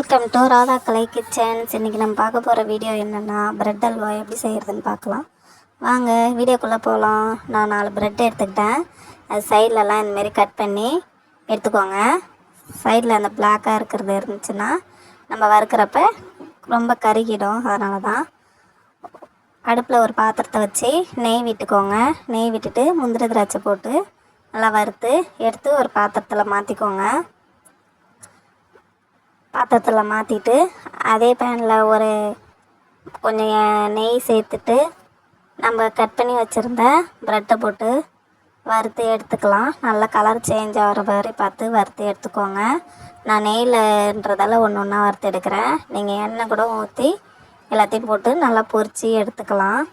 Welcome to Radha Kalai kitchens. இன்றைக்கி நம்ம பார்க்க போகிற வீடியோ என்னென்னா பிரெட் அல்வா எப்படி செய்கிறதுன்னு பார்க்கலாம். வாங்க வீடியோக்குள்ளே போகலாம். நான் 4 பிரெட் எடுத்துக்கிட்டேன். அது சைட்லலாம் இந்தமாரி கட் பண்ணி எடுத்துக்கோங்க. சைடில் அந்த பிளாக்காக இருக்கிறது இருந்துச்சுன்னா நம்ம வறுக்கிறப்ப ரொம்ப கருகிடும். அதனால தான் அடுப்பில் ஒரு பாத்திரத்தை வச்சு நெய் விட்டுக்கோங்க. நெய் விட்டுட்டு முந்திரி திராட்சை போட்டு நல்லா வறுத்து எடுத்து ஒரு பாத்திரத்தில் மாற்றிக்கோங்க. பாத்திரத்தில் மாற்றிட்டு அதே பேனில் ஒரு கொஞ்சம் நெய் சேர்த்துட்டு நம்ம கட் பண்ணி வச்சுருந்த ப்ரெட்டை போட்டு வறுத்து எடுத்துக்கலாம். நல்லா கலர் சேஞ்ச் ஆகிற மாதிரி பார்த்து வறுத்து எடுத்துக்கோங்க. நான் நெய்யில்ன்றதால ஒன்று ஒன்றா வறுத்து எடுக்கிறேன். நீங்கள் எண்ணெய் கூட ஊற்றி எல்லாத்தையும் போட்டு நல்லா பொரித்து எடுத்துக்கலாம்.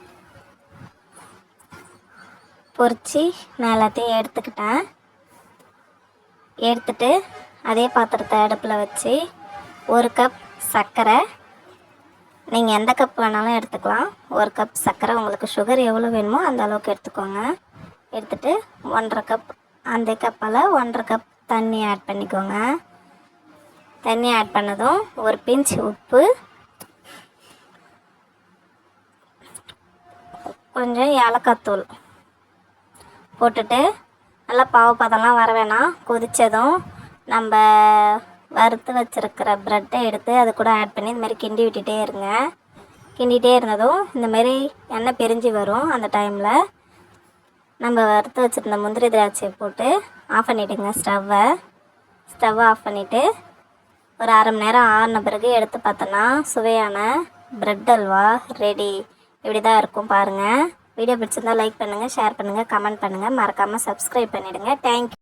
பொரித்து நான் எல்லாத்தையும் எடுத்துக்கிட்டேன். எடுத்துட்டு அதே பாத்திரத்தை அடுப்பில் வச்சு 1 கப் சர்க்கரை, நீங்கள் எந்த கப் வேணாலும் எடுத்துக்கலாம். 1 கப் சர்க்கரை, உங்களுக்கு சுகர் எவ்வளோ வேணுமோ அந்த அளவுக்கு எடுத்துக்கோங்க. எடுத்துகிட்டு 1½ கப், அந்த கப்பால் 1½ கப் தண்ணி ஆட் பண்ணிக்கோங்க. தண்ணி ஆட் பண்ணதும் ஒரு பிஞ்ச் உப்பு, கொஞ்சம் ஏலக்காய் தூள் போட்டுட்டு நல்லா பாவுப்பதெல்லாம் வர வேணாம். கொதித்ததும் நம்ம வறுத்து வச்சுருக்கிற ப்ரெட்டை எடுத்து அது கூட ஆட் பண்ணி இந்தமாரி கிண்டி விட்டுட்டே இருங்க. கிண்டிகிட்டே இருந்ததும் இந்தமாரி எண்ணெய் பிரிஞ்சு வரும். அந்த டைமில் நம்ம வறுத்து வச்சுருந்த முந்திரி திராட்சையை போட்டு ஆஃப் பண்ணிவிடுங்க. ஸ்டவ்வை ஆஃப் பண்ணிவிட்டு ஒரு 1/2 மணி நேரம் ஆறின பிறகு எடுத்து பார்த்தோன்னா சுவையான ப்ரெட் அல்வா ரெடி. இப்படி தான் இருக்கும் பாருங்கள். வீடியோ பிடிச்சிருந்தால் லைக் பண்ணுங்கள், ஷேர் பண்ணுங்கள், கமெண்ட் பண்ணுங்கள், மறக்காமல் சப்ஸ்கிரைப் பண்ணிவிடுங்க. தேங்க்யூ.